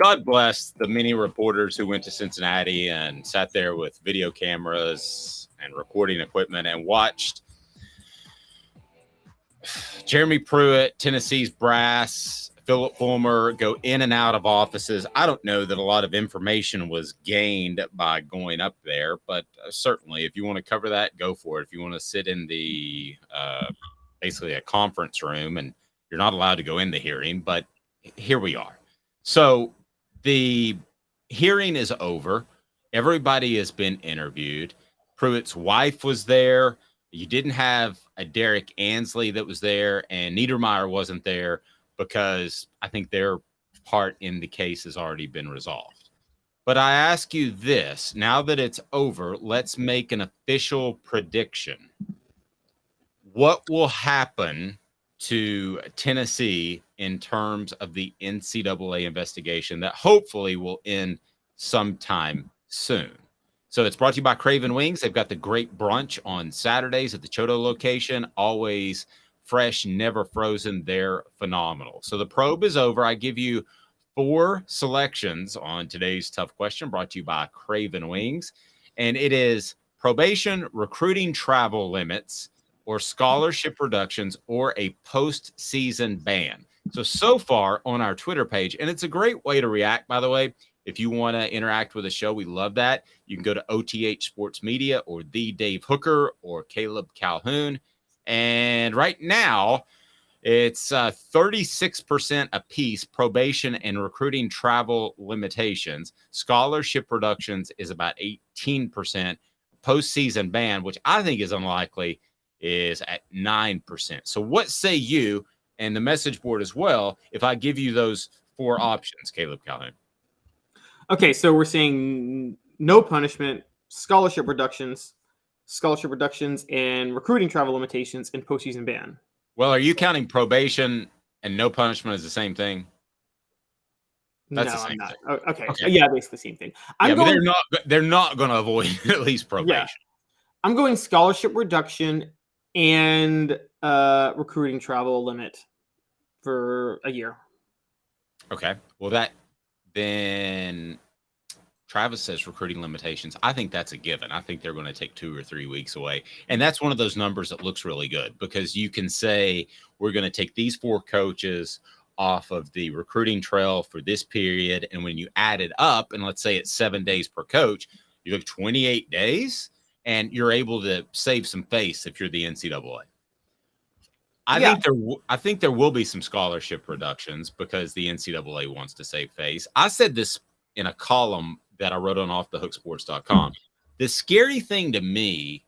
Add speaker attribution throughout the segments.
Speaker 1: God bless the many reporters who went to Cincinnati and sat there with video cameras and recording equipment and watched Jeremy Pruitt, Tennessee's brass, Phillip Fulmer go in and out of offices. I don't know that a lot of information was gained by going up there, but certainly if you want to cover that, go for it. If you want to sit in the basically a conference room, and you're not allowed to go in the hearing, but here we are. So the hearing is over. Everybody has been interviewed. Pruitt's wife was there. You didn't have a Derek Ansley that was there, and Niedermeyer wasn't there because I think their part in the case has already been resolved. But I ask you this, now that it's over, let's make an official prediction. What will happen to Tennessee in terms of the NCAA investigation that hopefully will end sometime soon? So it's brought to you by Craven Wings. They've got the great brunch on Saturdays at the Choto location. Always fresh, never frozen. They're phenomenal. So the probe is over. I give you 4 selections on today's tough question brought to you by Craven Wings. And it is probation, recruiting travel limits, or scholarship reductions, or a postseason ban. So far on our Twitter page, and it's a great way to react, by the way. If you want to interact with the show, we love that. You can go to OTH Sports Media or the Dave Hooker or Caleb Calhoun. And right now, it's 36% apiece, probation and recruiting travel limitations. Scholarship reductions is about 18%. Postseason ban, which I think is unlikely, is at 9%. So what say you, and the message board as well, if I give you those 4 options, Caleb Calhoun?
Speaker 2: Okay, so we're saying no punishment, scholarship reductions, and recruiting travel limitations and postseason ban.
Speaker 1: Well, are you counting probation and no punishment as the same thing?
Speaker 2: That's I'm not. Okay. Yeah, basically the same thing.
Speaker 1: They're not going to avoid at least probation. Yeah.
Speaker 2: I'm going scholarship reduction and recruiting travel limit for a year.
Speaker 1: Okay. Well, then Travis says recruiting limitations. I think that's a given. I think they're going to take 2 or 3 weeks away. And that's one of those numbers that looks really good because you can say we're going to take these 4 coaches off of the recruiting trail for this period. And when you add it up, and let's say it's 7 days per coach, you look 28 days and you're able to save some face if you're the NCAA. I think there will be some scholarship reductions because the NCAA wants to save face. I said this in a column that I wrote on offthehooksports.com. The scary thing to me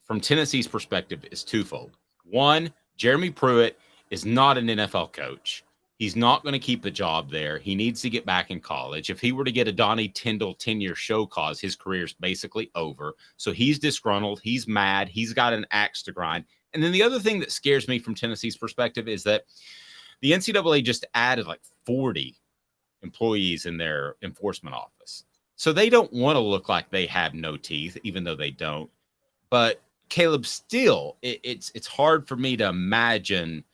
Speaker 1: from Tennessee's perspective is twofold. One, Jeremy Pruitt is not an NFL coach. He's not going to keep the job there. He needs to get back in college. If he were to get a Donnie Tyndall 10-year show cause, his career's basically over. So he's disgruntled. He's mad. He's got an axe to grind. And then the other thing that scares me from Tennessee's perspective is that the NCAA just added like 40 employees in their enforcement office. So they don't want to look like they have no teeth, even though they don't. But Caleb, still, it's hard for me to imagine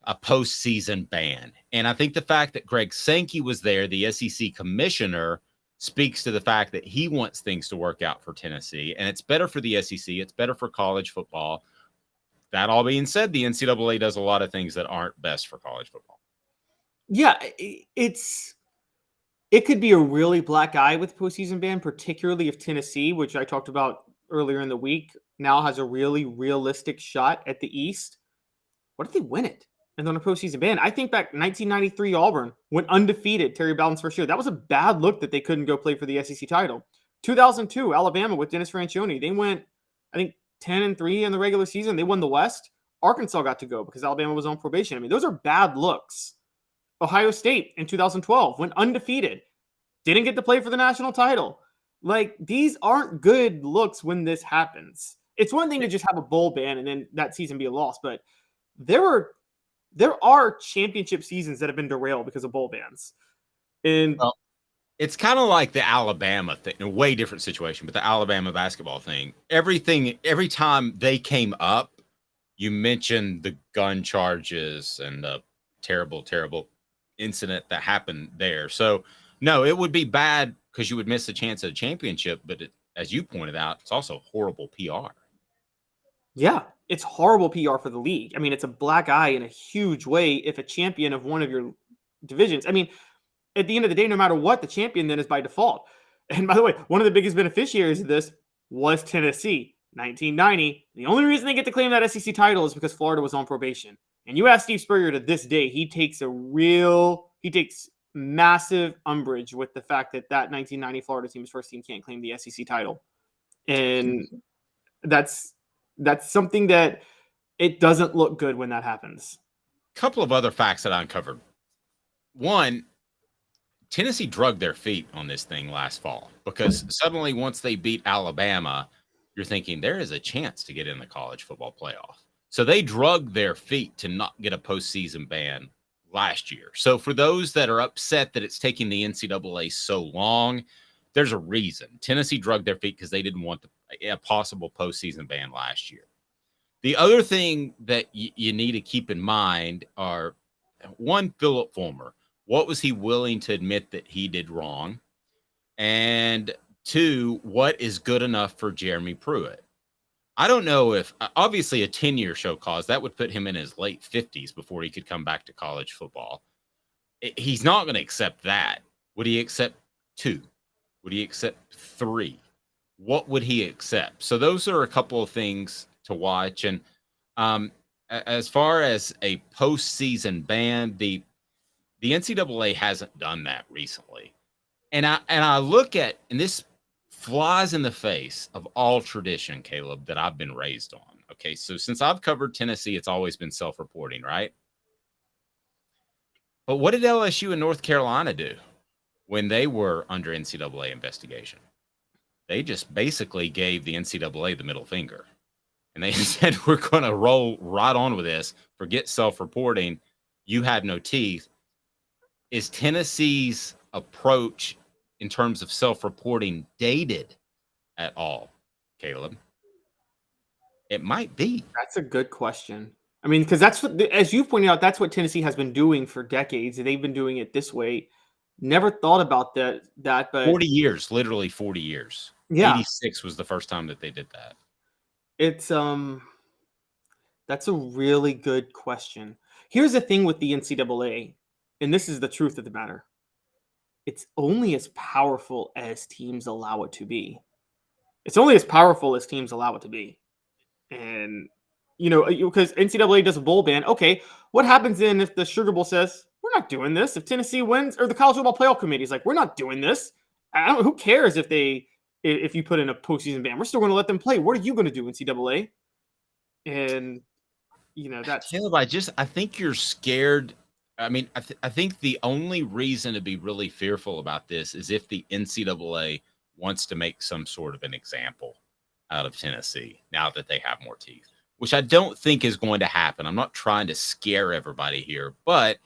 Speaker 1: a postseason ban. And I think the fact that Greg Sankey was there, the SEC commissioner, speaks to the fact that he wants things to work out for Tennessee. And it's better for the SEC. It's better for college football. That all being said, the NCAA does a lot of things that aren't best for college football.
Speaker 2: Yeah, it could be a really black eye with postseason ban, particularly if Tennessee, which I talked about earlier in the week, now has a really realistic shot at the East. What if they win it and then a postseason ban? I think back 1993 Auburn went undefeated Terry Bowden's first year. That was a bad look that they couldn't go play for the SEC title. 2002 Alabama with Dennis Franchione. They went, I think, 10-3 in the regular season. They won the West. Arkansas got to go because Alabama was on probation. I mean, those are bad looks. Ohio State in 2012 went undefeated. Didn't get to play for the national title. Like, these aren't good looks when this happens. It's one thing to just have a bowl ban and then that season be a loss, but there are championship seasons that have been derailed because of bowl bans. And
Speaker 1: it's kind of like the Alabama thing, a way different situation, but the Alabama basketball thing. Every time they came up, you mentioned the gun charges and the terrible, terrible incident that happened there. So, no, it would be bad because you would miss a chance at a championship. But as you pointed out, it's also horrible PR.
Speaker 2: Yeah, it's horrible PR for the league. I mean, it's a black eye in a huge way if a champion of one of your divisions. I mean, at the end of the day, no matter what, the champion then is by default. And by the way, one of the biggest beneficiaries of this was Tennessee. 1990. The only reason they get to claim that SEC title is because Florida was on probation. And you ask Steve Spurrier to this day, he takes massive umbrage with the fact that 1990 Florida team's first team can't claim the SEC title. And that's something that it doesn't look good when that happens.
Speaker 1: A couple of other facts that I uncovered. One, Tennessee drugged their feet on this thing last fall because suddenly once they beat Alabama, you're thinking there is a chance to get in the college football playoff. So they drugged their feet to not get a postseason ban last year. So for those that are upset that it's taking the NCAA so long, there's a reason. Tennessee drugged their feet because they didn't want a possible postseason ban last year. The other thing that you need to keep in mind are, one, Phillip Fulmer. What was he willing to admit that he did wrong? And two, what is good enough for Jeremy Pruitt? I don't know if, obviously, a 10-year show cause, that would put him in his late 50s before he could come back to college football. He's not going to accept that. Would he accept 2? Would he accept 3? What would he accept? So those are a couple of things to watch. And as far as a postseason ban, the NCAA hasn't done that recently. And I look at, and this flies in the face of all tradition, Caleb, that I've been raised on. Okay, so since I've covered Tennessee, it's always been self-reporting, right? But what did LSU and North Carolina do when they were under NCAA investigation? They just basically gave the NCAA the middle finger. And they said, we're going to roll right on with this. Forget self-reporting. You had no teeth. Is Tennessee's approach in terms of self-reporting dated at all, Caleb? It might be.
Speaker 2: That's a good question. I mean, because that's what, as you pointed out, that's what Tennessee has been doing for decades. They've been doing it this way. Never thought about that, but
Speaker 1: 40 years, literally 40 years.
Speaker 2: Yeah.
Speaker 1: 86 was the first time that they did that.
Speaker 2: It's that's a really good question. Here's the thing with the NCAA, and this is the truth of the matter. It's only as powerful as teams allow it to be. It's only as powerful as teams allow it to be. And, because NCAA does a bowl ban. Okay, what happens then if the Sugar Bowl says, we're not doing this? If Tennessee wins, or the College Football Playoff Committee is like, we're not doing this. Who cares if you put in a postseason ban? We're still going to let them play. What are you going to do, NCAA? And, that's...
Speaker 1: Caleb, I think you're scared. I mean, I think the only reason to be really fearful about this is if the NCAA wants to make some sort of an example out of Tennessee now that they have more teeth, which I don't think is going to happen. I'm not trying to scare everybody here, but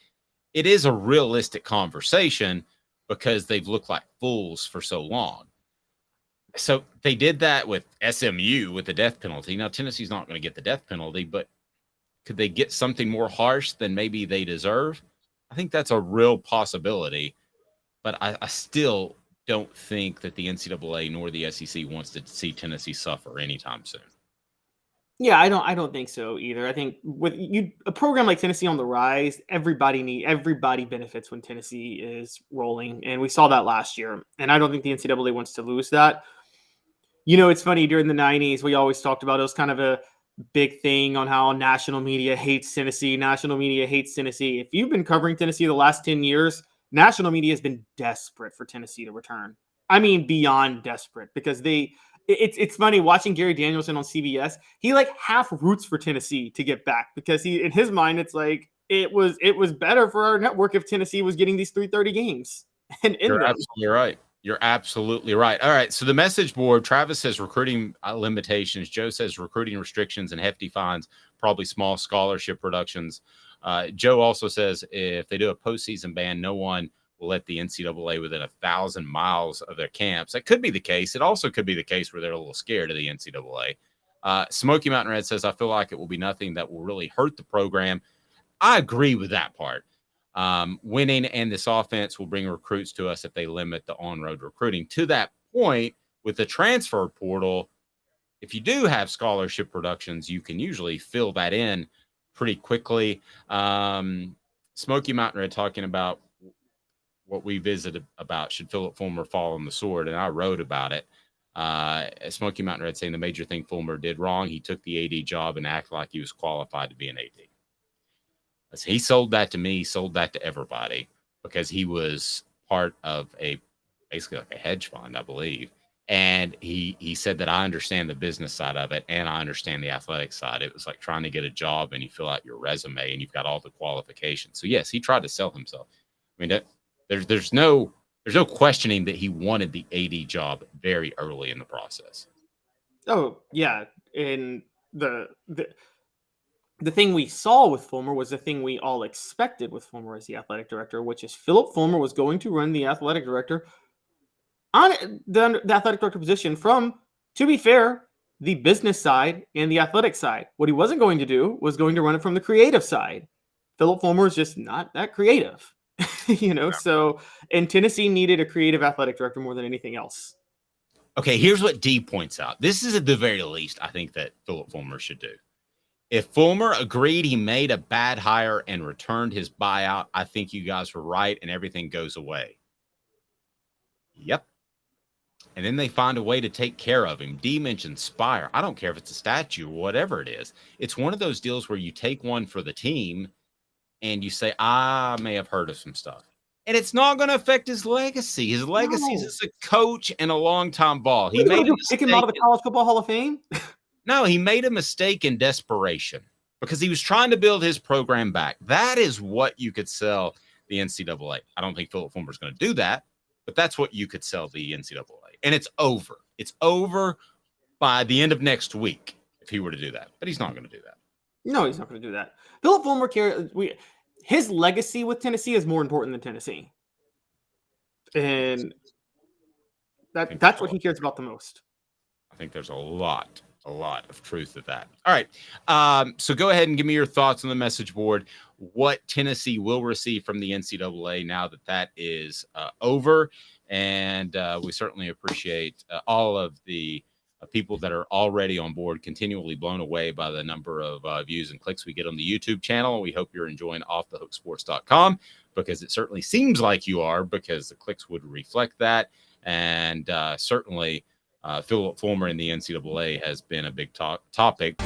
Speaker 1: it is a realistic conversation because they've looked like fools for so long. So they did that with SMU with the death penalty. Now, Tennessee's not going to get the death penalty, but could they get something more harsh than maybe they deserve? I think that's a real possibility, but I still don't think that the NCAA nor the SEC wants to see Tennessee suffer anytime soon.
Speaker 2: Yeah, I don't think so either. I think with a program like Tennessee on the rise, everybody benefits when Tennessee is rolling, and we saw that last year. And I don't think the NCAA wants to lose that. It's funny, during the 90s, we always talked about, it was kind of a big thing on how national media hates Tennessee. National media hates Tennessee. If you've been covering Tennessee the last 10 years, national media has been desperate for Tennessee to return. I mean, beyond desperate, because it's funny watching Gary Danielson on CBS. He half roots for Tennessee to get back because in his mind, it's like it was better for our network if Tennessee was getting these 3:30 games. And
Speaker 1: You're absolutely right. You're absolutely right. All right. So the message board, Travis says recruiting limitations. Joe says recruiting restrictions and hefty fines, probably small scholarship reductions. Joe also says if they do a postseason ban, no one will let the NCAA within 1,000 miles of their camps. That could be the case. It also could be the case where they're a little scared of the NCAA. Smoky Mountain Red says, I feel like it will be nothing that will really hurt the program. I agree with that part. Winning and this offense will bring recruits to us if they limit the on-road recruiting. To that point, with the transfer portal, if you do have scholarship productions, you can usually fill that in pretty quickly. Smoky Mountain Red talking about what we visited about, should Phillip Fulmer fall on the sword, and I wrote about it. Smoky Mountain Red saying the major thing Fulmer did wrong, he took the AD job and acted like he was qualified to be an AD. He sold that to me, sold that to everybody, because he was part of basically like a hedge fund, I believe. And he said that I understand the business side of it and I understand the athletic side. It was like trying to get a job and you fill out your resume and you've got all the qualifications. So yes, he tried to sell himself. I mean, there's no questioning that he wanted the AD job very early in the process.
Speaker 2: Oh yeah, and the thing we saw with Fulmer was the thing we all expected with Fulmer as the athletic director, which is Phillip Fulmer was going to run the athletic director on the athletic director position from, to be fair, the business side and the athletic side. What he wasn't going to do was going to run it from the creative side. Phillip Fulmer is just not that creative, So, and Tennessee needed a creative athletic director more than anything else.
Speaker 1: Okay, here's what D points out. This is at the very least I think that Phillip Fulmer should do. If Fulmer agreed he made a bad hire and returned his buyout, I think you guys were right and everything goes away. Yep. And then they find a way to take care of him. D mentioned Spire. I don't care if it's a statue or whatever it is. It's one of those deals where you take one for the team and you say, I may have heard of some stuff. And it's not going to affect his legacy. His legacy is as a coach and a longtime ball. He made a
Speaker 2: pick him out of the College Football Hall of Fame?
Speaker 1: No, he made a mistake in desperation because he was trying to build his program back. That is what you could sell the NCAA. I don't think Phillip Fulmer is going to do that, but that's what you could sell the NCAA. And it's over. It's over by the end of next week if he were to do that. But he's not going to do that.
Speaker 2: No, he's not going to do that. Phillip Fulmer his legacy with Tennessee is more important than Tennessee. And that's what he cares about the most.
Speaker 1: I think there's a lot of truth to that. All right. So go ahead and give me your thoughts on the message board. What Tennessee will receive from the NCAA now that is over. And we certainly appreciate all of the people that are already on board, continually blown away by the number of views and clicks we get on the YouTube channel. We hope you're enjoying offthehooksports.com because it certainly seems like you are, because the clicks would reflect that. And certainly Phillip Fulmer in the NCAA has been a big topic.